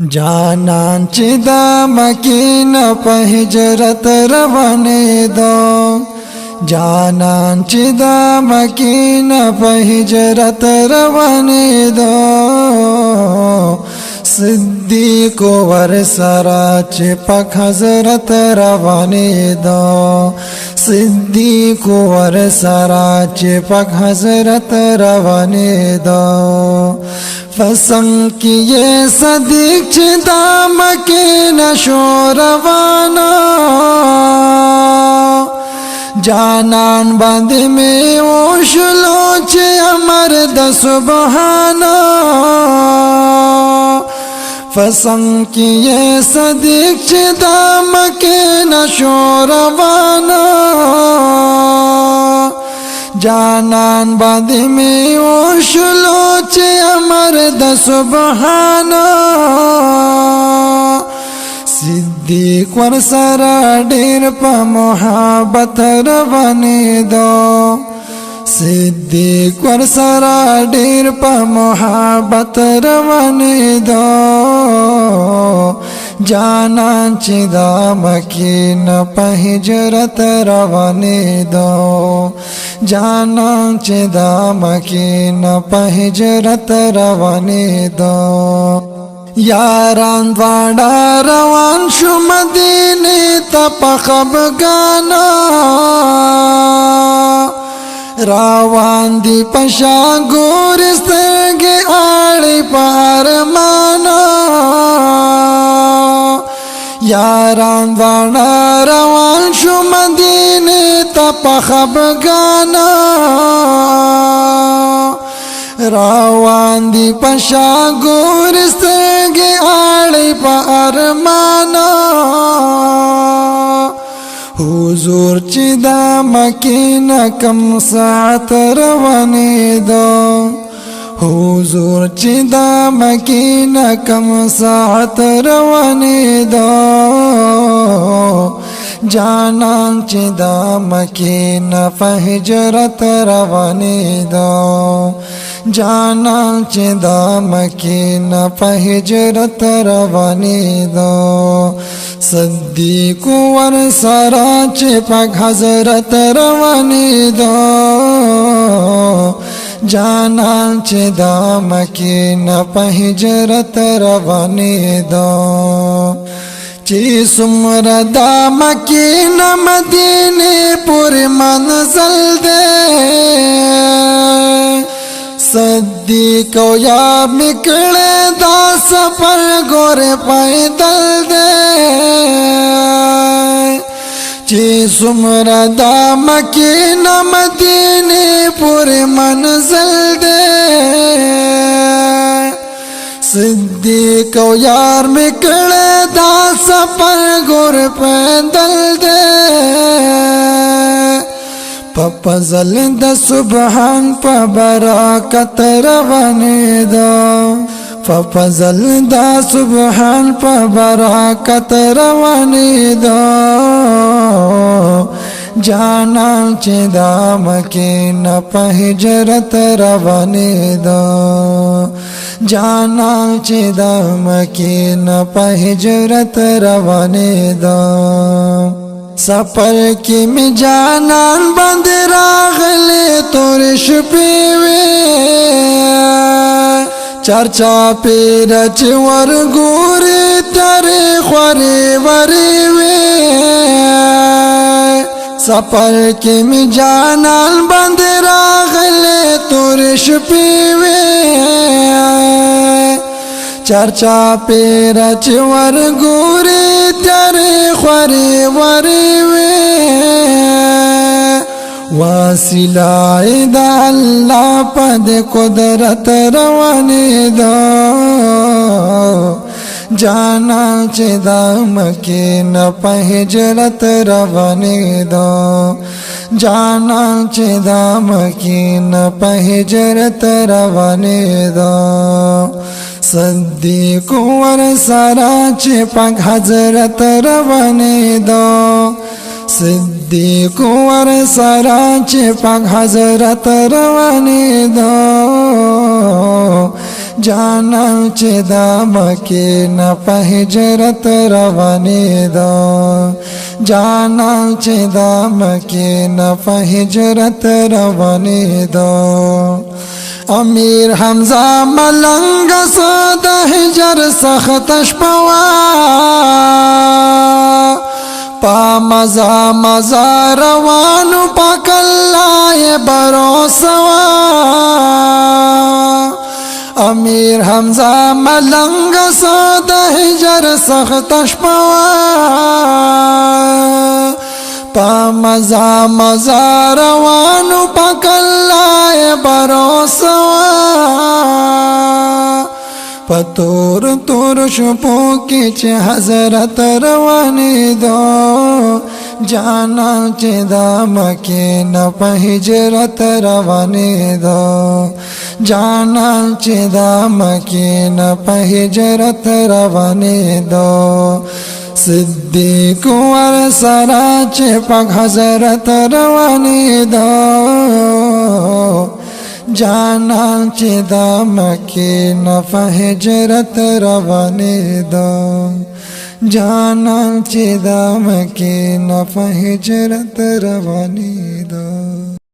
जानन چې د مکینه په هجرت روانېدو जानन چې د مکینه په هجرت روانېدو صدیق ور سره چې په حضرت روانېدو صدیق ور سره چې په حضرت روانېدو فسنگ کیے صدیق چی دام کی نشو روانا جانان باندې میں اوشلو چی امر د سبحانا فسنگ کیے صدیق چی دام کی نشو روانا जानन बांधे में ओशलो चे अमर द सुबहाना सिद्दीक वर सरा ढेर पा मोहब्बत रवानेदो सिद्दीक वर सरा ढेर पा मोहब्बत रवानेदो जानन چې د مکینه په هجرت روانېدو जानन چې د مکینه په هجرت روانېدو یاران دواړه روان شو مدینې ته په خفګانه روان دي په شا ګورې سترګې اړې په ارمانه یاران دواړه روان شو مدینې ته په خفګانه روان دي په شا ګورې سترګې اړې په ارمانه حضور چې د مکینه کم ساعت روانېدو حضور چې د مکینه کم ساعت روانېدو जानन چې د مکینه په هجرت روانېدو जानन چې د مکینه په هجرت روانېدو صدیق ور سره چې په حضرت روانېدو जानन چې د مکینه په هجرت روانېدو چې څومره د مکینه مدینه پورې منزل دی صدیق یا میکړه دا سفر ګوره پیدل دی چې څومره د مکینه مدینه پورې منزل دی صدیق یار میکړه دا سفر ګور پیدل دی په فضل د سبحان په برکت روانېدو په فضل د سبحان په برکت روانېدو जानन چې د مکینه په هجرت روانېدو जानन چې د مکینه په هجرت روانېدو سفر کې می जानन باندې راغلې تور شپې وې چرچا پیر چې ورګورې ترې خورې ورې وې سفر کې می जानन باندې راغلې تور شپې وې چرچا پیر چې ورګورې ترې خورې ورې وې واسیله د الله په قدرت روانېدو जानन چې د مکینه په هجرت روانېدو जानन چې د مکینه په هجرت روانېدو صدیق ور سره چې په حضرت روانېدو صدیق ور سره چې په حضرت روانېدو जाना चे दाम के न पहजरत रवाने दो जाना चे दाम के न पहजरत रवाने दो अमीर हमजा मलंग सद हिजर सख्तश पवा पा मजा मजा रवानु पकल्लाए भरोसवा अमीर हमजा मलंग सद हिजर सख्तश पवा पा मजा मजा रवानु पकल्लाए भरोसवा पतोर तोर शुपो के चे हजरत रवाने दो जाना चे दाम के न पहजरत रवाने दो जाना चे दाम के न पहजरत रवाने दो सिद्दीक वर सरा चे पग हजरत रवाने दो जाना चे दाम के न पहजरत रवाने दो जाना चे दाम के न पहजरत रवाने दो।